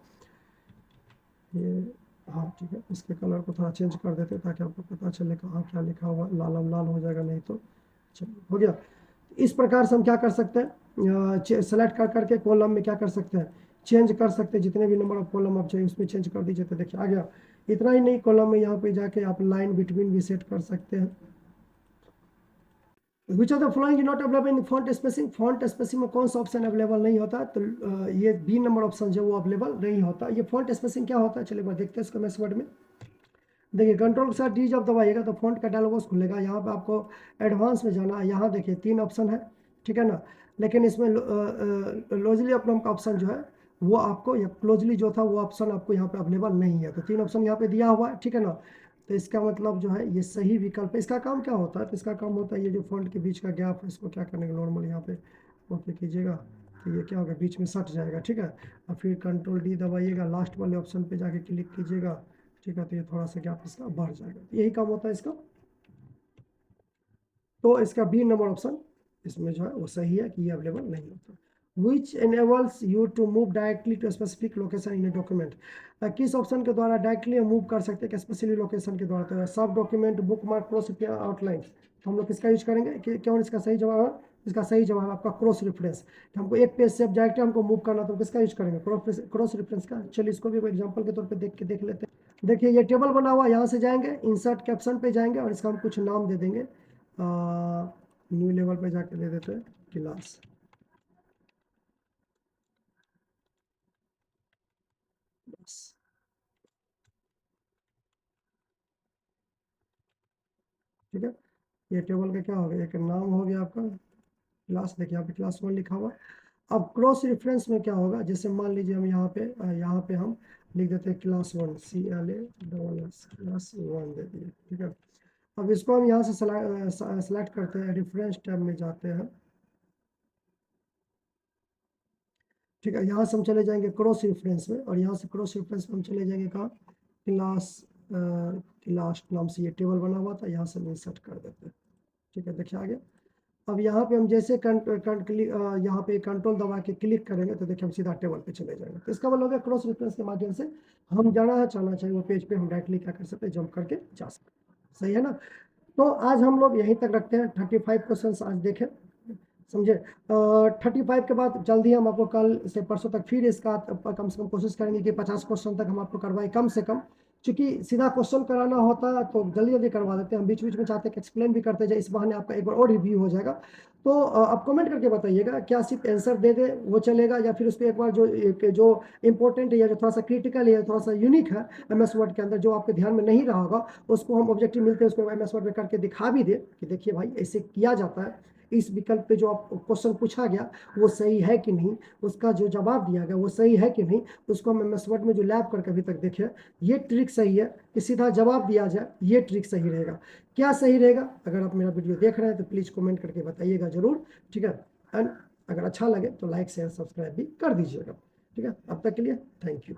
ये हाँ ठीक है, इसके कलर को थोड़ा चेंज कर देते हैं ताकि आपको पता चले कहाँ क्या लिखा हुआ, लाल लाल हो जाएगा, नहीं तो चलिए हो गया। इस प्रकार से हम क्या कर सकते हैं, सेलेक्ट कर करके कॉलम में क्या कर सकते हैं, चेंज कर सकते हैं। जितने भी नंबर ऑफ कॉलम आप चाहिए उसमें चेंज कर दीजिए, तो देखिए आ गया। इतना ही नहीं, कॉलम में यहाँ पे जाके आप लाइन बिटवीन भी सेट कर सकते हैं। Which of the following is not available in font spacing, font spacing में कौन सा ऑप्शन अवेलेबल नहीं होता, तो ये बी नंबर ऑप्शन जो वो अवेलेबल नहीं होता। ये फॉन्ट स्पेसिंग क्या होता है, चलिए बार देखते हैं इसको एमएस वर्ड में। देखिए कंट्रोल के साथ डी जब दबाइएगा तो फॉन्ट का डायलॉग बॉक्स खुलेगा, यहाँ पे आपको एडवांस में जाना है, यहाँ देखिए 3 ऑप्शन है, ठीक है ना, लेकिन इसमें लोजली अपना का ऑप्शन जो है वो आपको, या क्लोजली जो था वो ऑप्शन आपको यहाँ पे अवेलेबल नहीं है, तो 3 ऑप्शन यहाँ पे दिया हुआ है, ठीक है ना। तो इसका मतलब जो है ये सही विकल्प है। इसका काम क्या होता है, तो इसका काम होता है ये जो फॉन्ट के बीच का गैप है इसको क्या करने का, नॉर्मल यहाँ पे ओके कीजिएगा, तो ये क्या होगा बीच में सट जाएगा, ठीक है। और फिर कंट्रोल डी दबाइएगा, लास्ट वाले ऑप्शन पे जाके क्लिक कीजिएगा, ठीक है, तो ये थोड़ा सा गैप इसका बढ़ जाएगा, तो यही काम होता है इसका। तो इसका बी नंबर ऑप्शन इसमें जो है वो सही है कि ये अवेलेबल नहीं होता। विच enables you to move directly to a specific location in a document, किस ऑप्शन के द्वारा डायरेक्टली मूव कर सकते हैं स्पेसिफिक लोकेशन के द्वारा, तो सब document, book mark, cross outline, तो हम लोग किसका यूज करेंगे क्यों, इसका सही जवाब है, इसका सही जवाब आपका क्रॉस रेफरेंस। हमको एक पेज से डायरेक्ट हमको मूव करना, तो किसका यूज करेंगे, क्रॉस रेफरेंस का। चलिए इसको भी एग्जाम्पल के तौर पर देख लेते हैं। देखिए ये टेबल बना हुआ, यहाँ से जाएंगे इंसर्ट कैप्शन पे जाएंगे और इसका हम कुछ नाम दे देंगे, न्यू लेवल पे जाके दे देते हैं क्लास, बस ठीक है। ये टेबल का क्या हो गया, एक नाम हो गया आपका क्लास, देखिए यहाँ पे क्लास 1 लिखा हुआ। अब क्रॉस रेफरेंस में क्या होगा, जैसे मान लीजिए हम यहाँ पे हम लिख देते हैं क्लास 1, CLASS क्लास 1 दे दिए, ठीक है। अब इसको हम यहाँ से सेलेक्ट करते हैं, रेफरेंस टैब में जाते हैं, ठीक है। यहाँ से हम चले जाएंगे क्रॉस रेफरेंस में, और यहाँ से क्रॉस रेफरेंस में हम चले जाएंगे कहाँ, क्लास नाम से ये टेबल बना हुआ था, यहाँ से हम इंसर्ट कर देते हैं, ठीक है। देखिए आगे, अब यहाँ पे हम जैसे यहाँ पे कंट्रोल दबा के क्लिक करेंगे तो देखिए हम सीधा टेबल पे चले जाएंगे। तो इसका मतलब है क्रॉस रेफरेंस के माध्यम से हम जाना है चाहना चाहिए वो पेज पे हम डायरेक्टली क्या कर सकते हैं, जंप करके जा सकते हैं, सही है ना। तो आज हम लोग यहीं तक रखते हैं, 35 क्वेश्चन आज देखें, समझे। 35 के बाद जल्दी हम आपको कल से परसों तक फिर इसका कम से कम कोशिश करेंगे कि 50 क्वेश्चन तक हम आपको करवाएं कम से कम, क्योंकि सीधा क्वेश्चन कराना होता है तो जल्दी जल्दी करवा देते हैं हम, बीच बीच में चाहते हैं कि एक्सप्लेन भी करते जाए, इस बहाने आपका एक बार और रिव्यू हो जाएगा। तो आप कमेंट करके बताइएगा क्या सिर्फ आंसर दे दे वो चलेगा, या फिर उस पर एक बार जो इंपॉर्टेंट है या जो थोड़ा सा क्रिटिकल है, थोड़ा सा यूनिक है एमएस वर्ड के अंदर, जो आपके ध्यान में नहीं रहा होगा, उसको हम ऑब्जेक्टिव मिलते हैं उसको एमएस वर्ड में करके दिखा भी दे कि देखिए भाई ऐसे किया जाता है, इस विकल्प पे जो आप क्वेश्चन पूछा गया वो सही है कि नहीं, उसका जो जवाब दिया गया वो सही है कि नहीं, उसको हम एमएस वर्ड में जो लैब करके अभी तक देखे, ये ट्रिक सही है कि सीधा जवाब दिया जाए, ये ट्रिक सही रहेगा। क्या सही रहेगा, अगर आप मेरा वीडियो देख रहे हैं तो प्लीज़ कमेंट करके बताइएगा जरूर, ठीक है। एंड अगर अच्छा लगे तो लाइक शेयर सब्सक्राइब भी कर दीजिएगा, ठीक है। अब तक के लिए थैंक यू।